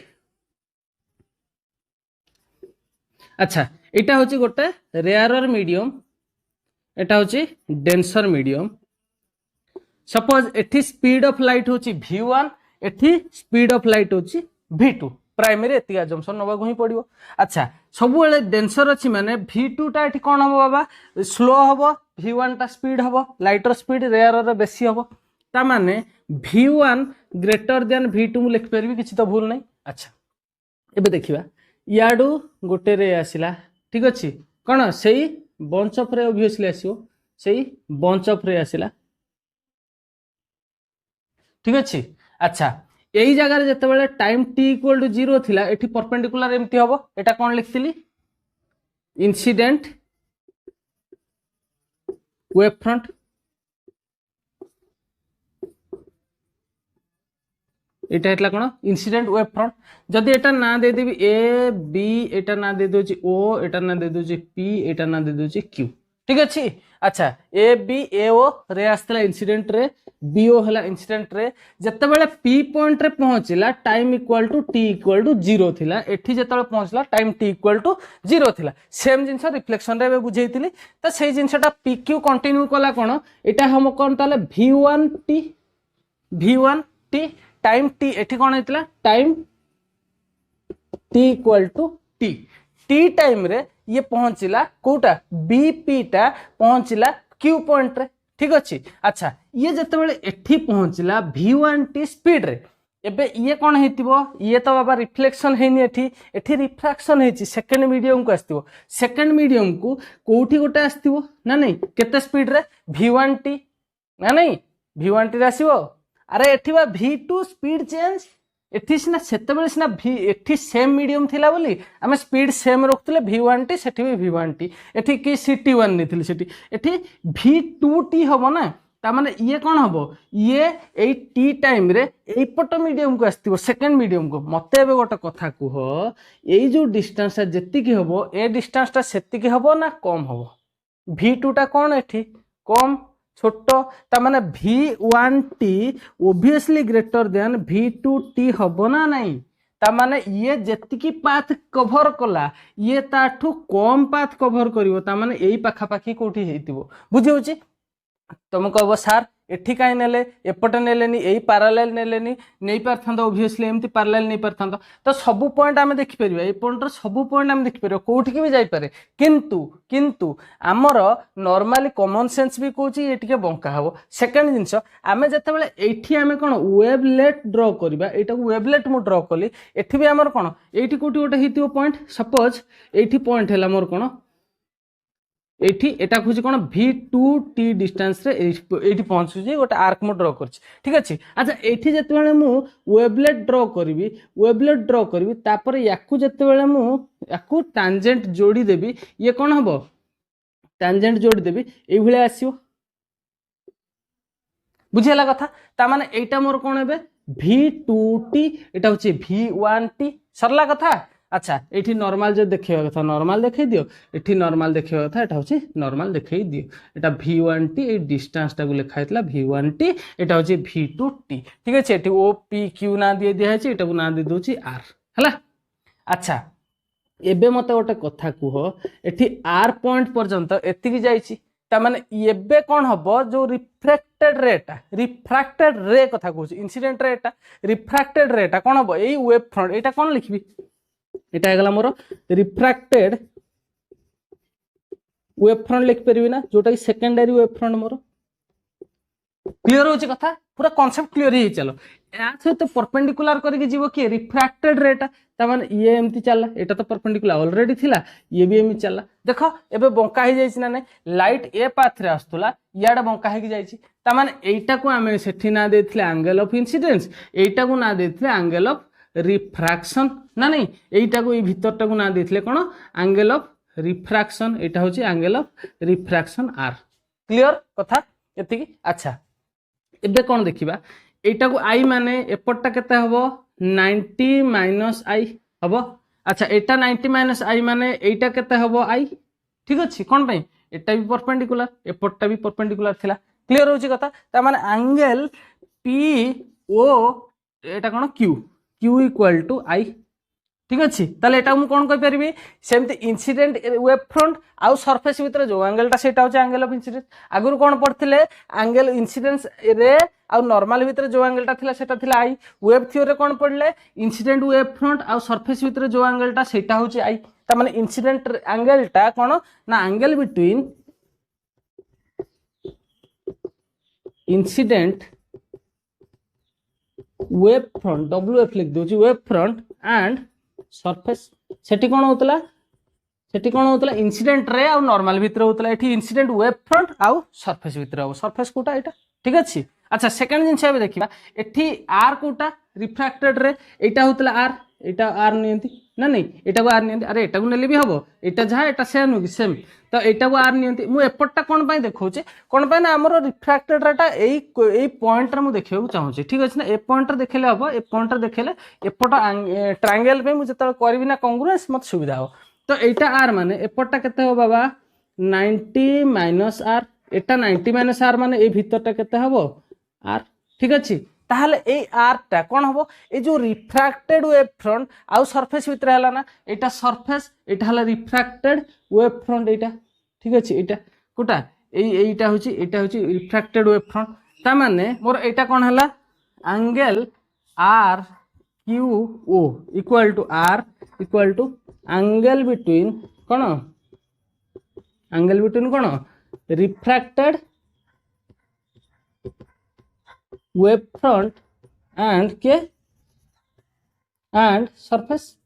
अच्छा एटा होची गोटे रेयरर मीडियम एटा होची डेंसर मीडियम सपोज एठी स्पीड ऑफ लाइट होची v1 एठी स्पीड ऑफ लाइट होची v2 प्राइमरी एति अजम्पशन नबा को ही पड़ियो अच्छा सब बेले डेंसर अछि माने v2 टा एठी कोन हबो बाबा स्लो हबो v1 टा स्पीड हबो लाइटर स्पीड रेयरर बेसी हबो ता माने v1 ग्रेटर देन v2 मु लिख परबी किछि तो भूल नै अच्छा एबे देखिबा याडू गोटे रे आसिला ठीक अछि कोन सेही बंच ऑफ रे ऑब्वियसली आसीओ सेही बंच ऑफ रे आसिला ठीक अछि अच्छा एई जगह रे जते बेले टाइम t इक्वल टू 0 थिला एठी परपेंडिकुलर एम्ति हबो एटा कोन लिखतिली इंसिडेंट वेव फ्रंट एटा हेतला कोन इंसिडेंट वेव फ्रंट जदी एटा ना दे देबी ए बी एटा ना दे दोची ओ एटा ना दे दोची पी एटा ना दे दोची क्यू ठीक अछि अच्छा ए बी ए ओ रे आस्तला इंसिडेंट रे बी ओ हला इंसिडेंट रे जते बेले पी पॉइंट रे पहुंचला time equal to t equal to 0 थिला एठी जते पहुंचला टाइम t इक्वल टू 0 थिला सेम जिंस रिफ्लेक्शन रे बुझेइतिली त सेही जिंसटा पी क्यू कंटिन्यू कला कोन एटा हम कोन ताले v1 t टाइम t एठी कोन हेतला time t equal to t time रे ये पहुंचला कोटा bp टा पहुंचला q पॉइंट रे ठीक अछि अच्छा ये जते बेले एठी पहुंचला v1t स्पीड रे एबे ये कोन हेतिबो ये तो बाबा रिफ्लेक्शन हेनी एठी रिफ्रैक्शन हेची सेकंड मीडियम को आस्तिबो सेकंड मीडियम को कोठी गोटे आस्तिबो ना नहीं केते स्पीड रे v1t ना नहीं v1t रे आसीबो अरे एठी बा v2 स्पीड चेंज एठी सिना सेते बेले सिना v एठी सेम मीडियम थिला बोली हमें स्पीड सेम रखतले v1t सेठी भी v1t एठी की ct1 निथिले सेठी एठी v2t हबो ना ता माने ये कोन हबो ये एई t टाइम रे एई पट मीडियम को आस्तिबो सेकंड मीडियम को मते एबे गोटे कथा कुह एई जो डिस्टेंस जेति की हबो ए डिस्टेंस ता सेति की हबो ना कम हबो v2 टा कोन एठी कम छोटो ता माने v1t obviously greater than v2t हबो ना नहीं ता माने ये जेतिकी पाथ कवर कला ये ताठू कम पाथ कवर करिवो ता माने एई पाखा पाखी कोठी हेतिबो बुझी होची तुम कह सार एठी कहीं नेले एपटे नेलेनी यही पारालेल नेलेनी नहीं पारथांत ओबियसली एमती पारालेल नहीं पारथांत तो सबू पॉइंट आम देखिपर ये पॉइंट सबू पॉइंट आम देखिपर कौटिक भी जापे किंतु किंतु आमर नॉर्मली कॉमन सेंस भी कहूँ ये टिके बंका हम सेकेंड जिनस आम जिते ये आम कौन वेवलेट ड्र करवा यहाँ वेवलेट मुझे ड्र कली एठी भी आमर कौन ये कौटी गोटे होती पॉइंट सपोज ये पॉइंट है मोर कौन एठी एटा खुजी कोन v2t डिस्टेंस रे एठी पहुंचु जे गोटे आर्क मो ड्रॉ करछि ठीक अछि अच्छा एठी जते बेले मु वेवलेट ड्रॉ करबी तापर याकू जते बेले मु याकू टैंजेंट जोड़ी देबी ये कोन हबो टैंजेंट जोड़ी देबी एई भले आसीओ बुझिला कथा ता माने एटा मोर कोन हेबे v2t एटा होछि v1t सरला कथा अच्छा ये नॉर्मल जो देखा कथा नॉर्मल देखे दियो ये नॉर्मल देखा कथा यहाँ हूँ नॉर्मल देखे दियो यहाँ v1t ये डिस्टेंस टाक लिखाई v1t यहाँ हूँ v2t ठीक अच्छे ये ओ पी क्यू ना दिए दिखाई यहाँ ना दे दूसरी आर है अच्छा एबे मत गोटे कथा कह ये आर पॉइंट पर्यंत एतिकी जाइए तामाने एबे कौन हम जो रिफ्रैक्टेड रे कथा कहूँ इंसिडेंट रेटा रिफ्रैक्टेड रेटा कौन हम यही वेब फ्रंट यहाँ कौन लिखी এটা হয়ে মোর রিফ্রাক্টেড ওয়েভ ফ্রন্ট লিখি পারিবি না जोटा कि secondary wave front more clear होची कथा पूरा कांसेप्ट क्लियर ही चलो या सहित परपेंडिकुलर करके जीव कि रिफ्रैक्टेड रेटा तामान ये एमती चला एटा तो परपेंडिकुलर ऑलरेडी थिला ये भी एमती चला देखो एबे बंका ही जाइछि ना नै लाइट ए पाथ रे आस्तुला याडा बंका हे कि जाइछि तामान एटा को हमें सेठी ना देथिले एंगल ऑफ इंसिडेंस एटा को ना देथिले एंगल ऑफ रिफ्रैक्शन ना नहीं यहीटा को भीतरटा को ना देथिले कोन एंगल ऑफ रिफ्रैक्शन एटा होची एंगल ऑफ रिफ्रैक्शन आर क्लियर कथा एतिकी अच्छा एबे कोन देखिबा एटा को आई माने एपटटा केते हबो 90 माइनस आई हबो अच्छा एटा 90 माइनस आई माने एटा केते हबो आई ठीक अछि कोन पई एटा भी परपेंडिकुलर एपटटा भी परपेंडिकुलर थिला क्लियर होची कथा ता माने एंगल पी ओ एटा कोन Q Q equal to I ठीक अच्छे ताले एटा मु कोन कहि परबी सेमते इंसिडेंट वेव फ्रंट आउ सरफेस भीतर जो एंगलटा सेटा होचे एंगल ऑफ इंसिडेंस आगुर कोन पड़थिले एंगल इंसिडेंस रे आउ नॉर्मल भीतर जो एंगलटा थिला सेटा थिला आई वेव थ्योरी कोन पड़ले इंसिडेंट वेव फ्रंट आउ सरफेस भीतर जो एंगलटा सेटा होचे आई ता माने इंसिडेंट एंगलटा कोन ना angle between incident wave front WF लिख दूची वेव फ्रंट एंड सरफेस सेठी कोन होतला इंसिडेंट रे आ नॉर्मल भीतर होतला एठी इंसिडेंट वेव फ्रंट आ सरफेस भीतर हो सरफेस कोटा एटा ठीक अछि अच्छा सेकंड जिंस एबे देखिबा एठी आर कोटा रिफ्रैक्टेड रे एटा होतला आर एटा आर नियंती ना नहीं एटा को आर नियंती अरे एटा को नेले भी हबो एटा जहा एटा सेम नु सेम तो एटा को आर नियंती मु एपटटा कोन पई देखौचे कोन पई ना हमरो रिफ्रैक्टेड रेटा एई पॉइंट रे मु देखियो चाहूची ठीक अछि ना ए पॉइंट रे देखेले हबो ए पॉइंट रे देखेले एपट ट्रायंगल पे मु जतल करबी ना कांग्रुएंस मत सुविधा हो तो एटा आर माने एपटटा केते हो बाबा 90 minus are Etah 90 minus are माने ए भीतरटा केते हबो आर ठीक अछि ताहले ए आर टा कोन हबो ए जो रिफ्रैक्टेड वेव फ्रंट आउ सरफेस भीतर हला ना एटा सरफेस एटा हला रिफ्रैक्टेड वेव फ्रंट एटा ठीक अछि एटा कोटा एटा होची रिफ्रैक्टेड वेव फ्रंट ता माने मोर एटा कोन हला angle R Q O equal to R equal to angle between कोन रिफ्रैक्टेड वेव फ्रंट एंड के एंड सरफेस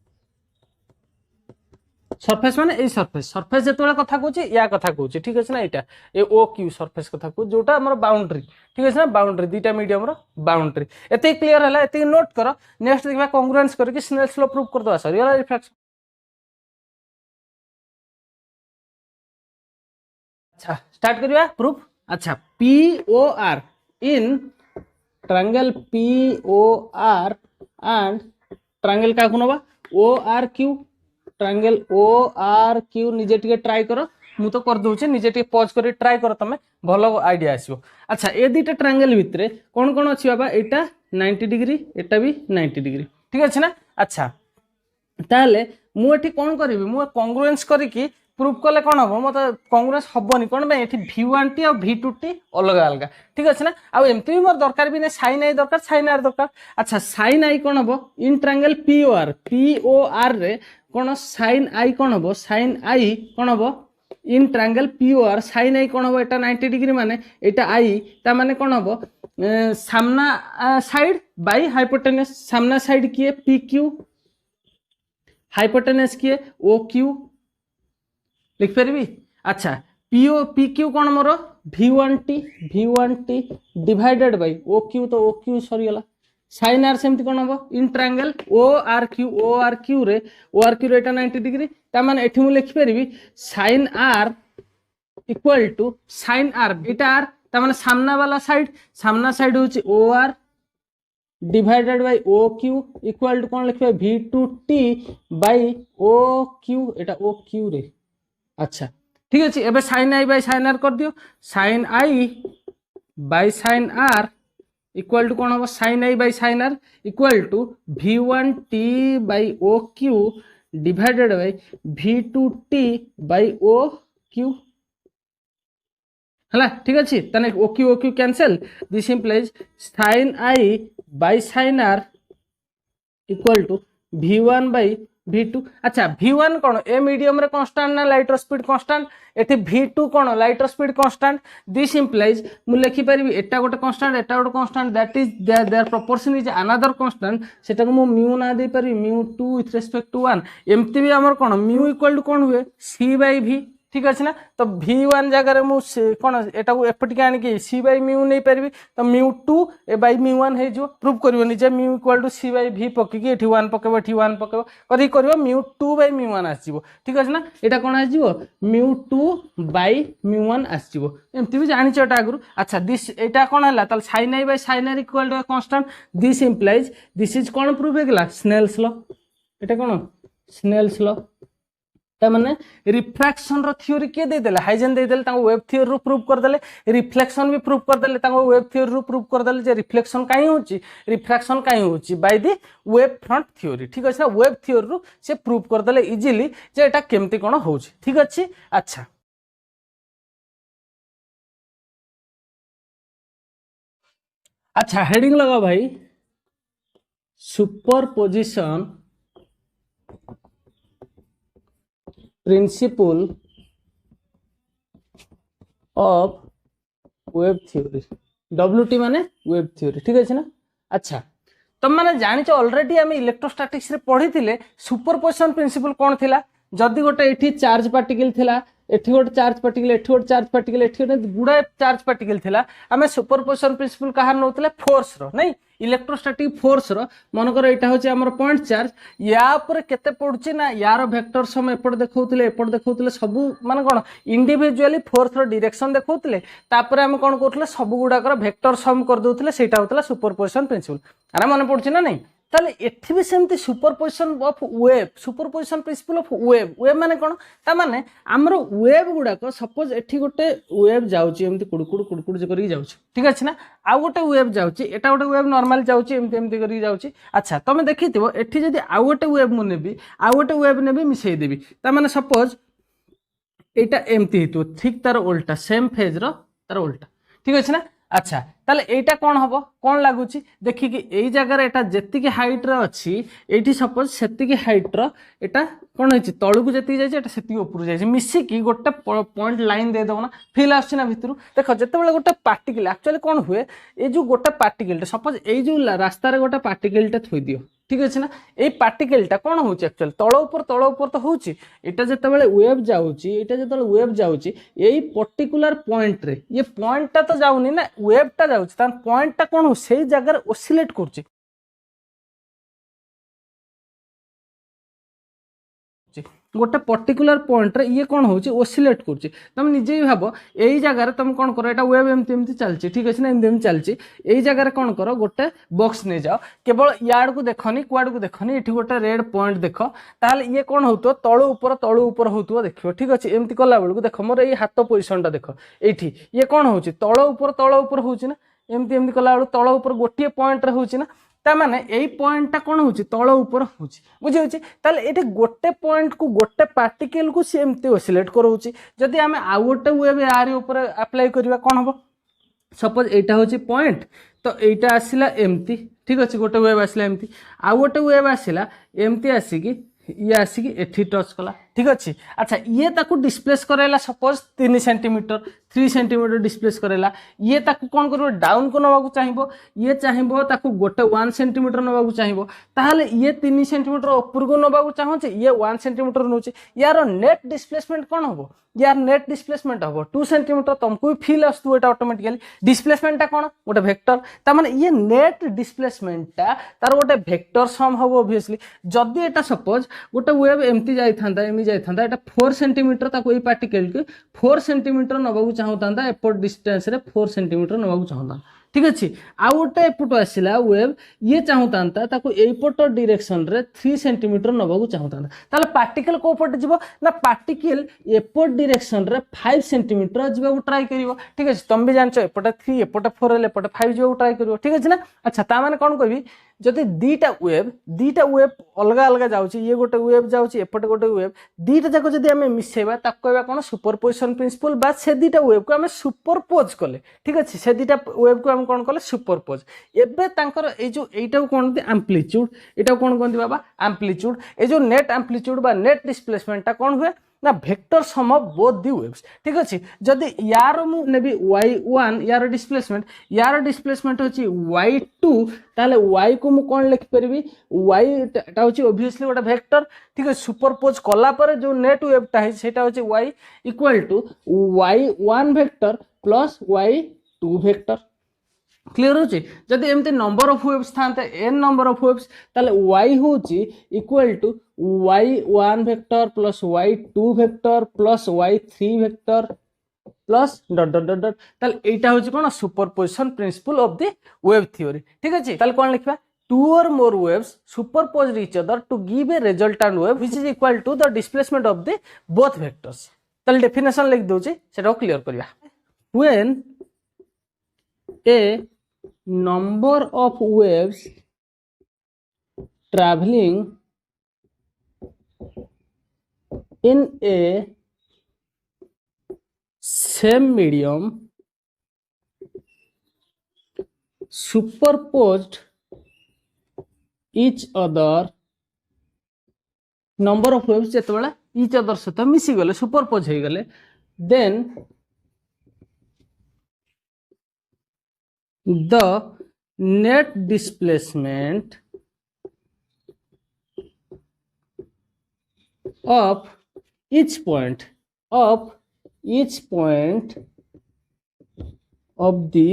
माने ए सरफेस जेतोला कथा कहूची या कथा कहूची ठीक अछि ना एटा ए ओ क्यू सरफेस कथा कहू जोटा हमर बाउंड्री ठीक अछि ना बाउंड्री दीटा मीडियम रो बाउंड्री एते क्लियर हला एते नोट करो नेक्स्ट देखबा कांग्रुएंस करके स्नेल्स लॉ प्रूफ कर दवा सॉरी वाला रिफ्रैक्शन अच्छा स्टार्ट करिया प्रूफ अच्छा P O R in triangle POR and triangle का नवा ORQ ट्रायंगल ORQ निजे टिके ट्राई करो मु तो कर दूचे निजे टिके पॉज करी ट्राई करो तमे भलो आईडिया आसीबो अच्छा ए दीटा ट्रायंगल भितरे कोन कोन अछि बाबा एटा 90 डिग्री एटा भी 90 डिग्री ठीक अछि ना अच्छा ताले मु एठी कोन करबी मु कांग्रुएंस करी कि प्रूफ कले कौन हम मत कांग्रेस हेनी कौन ये V1T और V2T अलग अलग ठीक अच्छे ना आमती भी मोर दरकार भी नहीं साइन आई दरकार साइन आर दरकार अच्छा साइन आई कौन हम इन ट्रायंगल POR रे कौन साइन आई कौन हम साइन आई कौन हम इन ट्रायंगल POR साइन आई कौन हम एटा 90 डिग्री माने एटा आई ता माने कौन हम सामना साइड बाय हाइपोटेनस सामना साइड किए PQ हाइपोटेनस किए OQ लिख पारि अच्छा PQ कौन मोर V1T डिवाइडेड बाय OQ तो OQ सरीगला साइन आर सेमती कौन हम इन ट्रायंगल ORQ रे एटा 90 डिग्री ता माने एठी मु लिखि पारि sine R equal to sine R एटा आर ता माने सामना साइड होची OR divided by OQ equal to कौन लिखबे V2T बाय OQ एटा OQ रे अच्छा ठीक अच्छे एबे sine I by sine R कर दियो sine I by sine R equal to कौन हम sine I by sine R equal to V1T by OQ divided by V2T by OQ है ठीक अच्छे तने OQ cancel this implies sine I by sine R equal to V1 by V2 अच्छा V1 कौन a medium रे constant ना लाइटर speed constant एठी V2 कौन लाइटर स्पीड कांस्टेंट दिस इंप्लाइज मु लिखि परिबी एटा गोटे constant that is their proportion is another constant सेटा को मु म्यू ना दे परिबी म्यू2 विथ रिस्पेक्ट टू 1 एमती भी हमर कौन म्यू इक्वल टू कौन हुए C बाय V ठीक अच्छे ना तो V1 जगह रे मु कौन एटा को एपटिक आनी कि C बाय म्यू नहीं पारिबी तो म्यू2 बाय म्यू1 हे जो प्रूफ करबो जे mu equal to C by V पके एठी 1 पकेबो एठी 1 पकेबो कथि करबो म्यू2 बाय म्यू1 आसीबो ठीक अच्छे ना एटा कोन आसीबो म्यू2 बाय म्यू1 आसीबो एमती भी जानि छटा आगु अच्छा दिस एटा कोन हला त sin i by sin r equal to constant this implies this is कोन प्रूफ हेगला स्नेल्स लॉ एटा कोन स्नेल्स लॉ माने रिफ्रैक्शन रो थ्योरी के दे देले हाइजेन दे देले ताको वेब थ्योरी रो प्रूव कर देले रिफ्लेक्शन भी प्रूव कर देले ताको वेब थ्योरी रो प्रूव कर देले जे रिफ्लेक्शन काई होची रिफ्रैक्शन काई होची by the web front theory ठीक अछि ना वेब थ्योरी रो से प्रूव कर देले इजीली जे एटा केमती कोन होची ठीक अछि अच्छा अच्छा हेडिंग लगाओ भाई superposition principle of web theory WT माने वेब थ्योरी ठीक अछि ना अच्छा तुम माने जानि छ ऑलरेडी हम इलेक्ट्रोस्टैटिक्स रे पढी थिले सुपरपोजिशन प्रिंसिपल कोन थिला जदी गोटे एठी चार्ज पार्टिकल थिला एठी गोटे चार्ज पार्टिकल एठी गोटे चार्ज पार्टिकल एठी गोटे गुडा चार्ज पार्टिकल थिला हमें सुपरपोजिशन प्रिंसिपल कहार नउतले फोर्स रो नहीं इलेक्ट्रोस्टैटिक फोर्स रो मन कर एटा होची हमर पॉइंट चार्ज या ऊपर केते पडुची ना यार वेक्टर सम एपड देखौतले सब माने कोन इंडिविजुअली फोर्स रो डायरेक्शन देखौतले तापर हम कोन करथले सब गुडा कर वेक्टर सम कर दोतले सेटा होतला सुपरपोजिशन प्रिंसिपल आरा मन पडुची ना नहीं ताले एठी भी सेमती superposition of web superposition principle of web माने कोन ता माने हमरो वेब गुडा को सपोज एठी गोटे वेब जाउची एमती कुडकुड जे करी जाउची ठीक अछि ना आ गोटे वेब जाउची एटा गोटे वेब नॉर्मल जाउची एमती करी जाउची अच्छा तमे देखिथिबो एठी जदी आ गोटे वेब मु नेबी आ गोटे वेब नेबी मिसई देबी ता माने सपोज एटा एमती हेतु ठीक तार उल्टा सेम फेज रो तार उल्टा ठीक अछि ना अच्छा ताले एटा कोन हबो कोन लागुची देखि कि एई जगह रे एटा जेति के हाइट रे अछि एठी सपोज सेति के हाइट रो एटा कोन होची तळु को जेति जाय एटा सेति ऊपर जाय मिसी की गोटे पॉइंट लाइन दे दो ना फील आछी ना भितरु देखो जते बेले गोटे पार्टिकल एक्चुअली कोन हुए ए जो गोटे पार्टिकल सपोज एई जो रास्ता रे गोटे पार्टिकल टे थोइ दियो ठीक अछि ना ए पार्टिकल टा कोन होची एक्चुअली तळ ऊपर तो होची एटा जते बेले वेव जाउची एटा जते बेले वेव जाउची एई पर्टिकुलर पॉइंट रे ये पॉइंट टा तो जाउनी ना वेव टा जाउची तार पॉइंट टा कोन हो सेई जगह रे ओसिलेट करची गोटे पर्टिकुलर पॉइंट रे ये कौन होची ओसिलेट करची तुम निजे ही भाबो एई जगह रे तुम कोन करो एटा वेव एमती चलची ठीक अछि ना एमती चलची एई जगह रे कोन करो गोटे बॉक्स ने जाओ केवल याड को देखनी क्वाड को देखनी एठी गोटे रेड पॉइंट देखो ताले ये कोन होतो तळु ऊपर होतो देखियो ठीक अछि एमती कला बेल को देखो मोर एई हाथ पोजीशन टा देखो एठी ये कोन होची तळु ऊपर होची ना एमती कला बेल तळु ऊपर गोटिए पॉइंट रे होची ना ताने यही पॉइंटा कौन हो तल ऊपर हो बुझे ये गोटे पॉइंट को गोटे पार्टिकल को सी एमती ओसिलेट कराऊँच जदि आम आउ गोटे वेब यार ऊपर अप्लाई करवा कौन हम सपोज यहाँ हूँ पॉइंट तो यहाँ आसला एमती ठीक अच्छे गोटे वेब आसला एमती आउ गोटे वेब आसला एमती आसिकी ये आसिकी एठी टच कला ठीक अच्छे अच्छा ये ताकू डिस्प्लेस कराइला सपोज 3 सेंटीमीटर 3 सेंटीमीटर डिस्प्लेस कराइला ये ताकू कौन कर डाउन को नवा चाहिए ये चाहिए ताकू गोटे 1 सेंटीमीटर नवा चाहिए ताहले ये 3 सेंटीमीटर ऊपर को नवा चाहूँचे ये 1 सेंटीमीटर नौ यार नेट डिस्प्लेसमेंट कौन हम यार नेट डिस्प्लेसमेंट हम 2 सेंटीमीटर तुमको भी फील आसू ये ऑटोमेटिकली डिस्प्लेसमेंटा कौन गोटे भेक्टर तार ये नेट डिस्प्लेसमेंटा तार गोटे भेक्टर सम हम ऑब्वियसली जदि यहाँ सपोज गोटे वेब एमती जाता है 4 सेंटीमीटर ताको पार्टिकल के 4 सेंटीमीटर नवा चाहता एपट डिस्टेंस रे 4 सेंटीमीटर नवा चाहता ठीक अच्छे आउ गोटे एपट आसला वेब ये चाहता ताको एपट डायरेक्शन रे 3 सेंटीमीटर नवा चाहता पार्टिकल को पटे जीव ना पार्टिकल एपट डायरेक्शन रे 5 सेंटीमीटर जीवा ट्राई करिवो ठीक अच्छे तुम भी जानछ एपटे 3 एपटे 4 एपटे 5 जीवा ट्राई करिवो ठीक अच्छे ना अच्छा ता माने कौन कहबी जदि दीटा वेब अलग अलग जाऊँगी ये गोटे वेब जाऊँगी एपटे गोटे वेब दीटा जाक जब आम मिसेबा कहवा कौन सुपरपोजिशन प्रिंसिपल बा से दीटा वेब को आम सुपरपोज कले ठीक अच्छे से दीटा वेब को आम कौन कले सुपरपोज एवं यहीटा कौन आम्प्लीट्यूड यहाँ कौन कहते बाबा आम्प्लीट्यूड ये जो नेट आम्प्लीट्यूड बा नेट डिस्प्लेसमेंट कौन हुए ना vector sum of both the waves ठीक अच्छे जदि यार मु नेबी y1 यार डिस्प्लेसमेंट होची y2 ताले y को मु कौन लिखि परिबी y टा होची ऑब्वियसली गोटे वेक्टर ठीक है सुपरपोज कला पर जो नेट वेवटा है सेटा होची y equal to y1 vector plus y2 vector clear हो जदि एमती नंबर ऑफ वेव्स था n नंबर ऑफ वेव्स ताले y होची equal to y1 vector plus y2 vector plus y3 vector plus dot dot dot dot ताले एटा होची कोन superposition principle of the wave theory ठीक अछि ताले कोन लिखबा 2 or more waves superposed each other to give a resultant wave which is equal to the displacement of the both vectors ताले definition लिख दोचे सेटा क्लियर करिया when a number of waves traveling in a same medium superposed each other number of waves जेतबेला each other सहित मिसी गले superpose हो गले then the net displacement of each point of the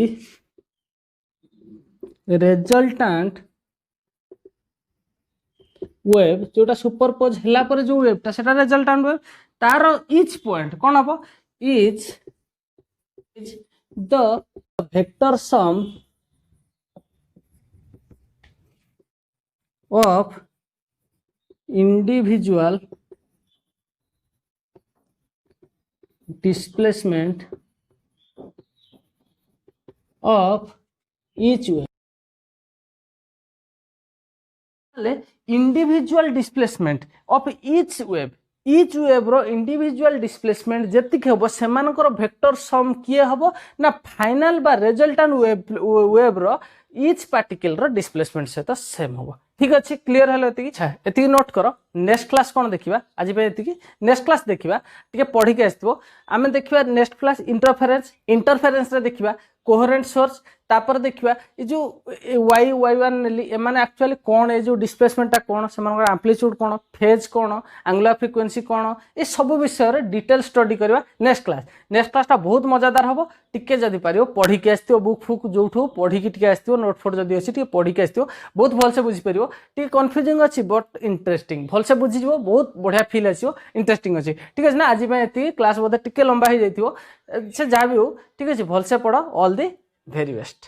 resultant wave जोटा superpose हला पर जो वेवटा सेटा रिजल्टेंट वेव तार each point कौन हम each the vector sum of individual displacement of each wave individual displacement of each wave रो individual displacement जेतिक हम सेमानकर वेक्टर सम किए हम ना फाइनल बा रिजल्टेंट वेव रो ईच पार्टिकल रो डिस्प्लेसमेंट सहित सेम हम ठीक अच्छे क्लियर है ये नोट कर नेक्स्ट क्लास कौन देखा आज नेक्स्ट क्लास देखा टे पढ़ी के आसो आम देखा नेक्स्ट क्लास इंटरफेरेंस रे देखा कोहेरेंट सोर्स तापर देखा ये जो y1 नेली एमाने एक्चुअली कौन ये जो डिस्प्लेसमेंट कौन से एम्प्लीट्यूड कौन फेज कौन एंगुलर फ्रिक्वेंसी कौन ये सब विषय डिटेल स्टडी करवा नेक्स्ट क्लासटा बहुत मजादार हम टिके जदि पार पढ़ी के आसो बुक फुक जो पढ़ी टे आसो नोट फोट जब अच्छी पढ़ी के आसो बहुत भलसे बुझीपर टे कन्फ्यूजिंग अच्छी बट इंटरेस्टिंग भलसे बुझीज बहुत बढ़िया फिल आसो इंटरेस्टिंग अच्छी ठीक है ना आज ये क्लास बोधे टिके लंबा हो जाए से जहाँ भी हो ठीक है भलसे पढ़ ऑल दी वेरी बेस्ट।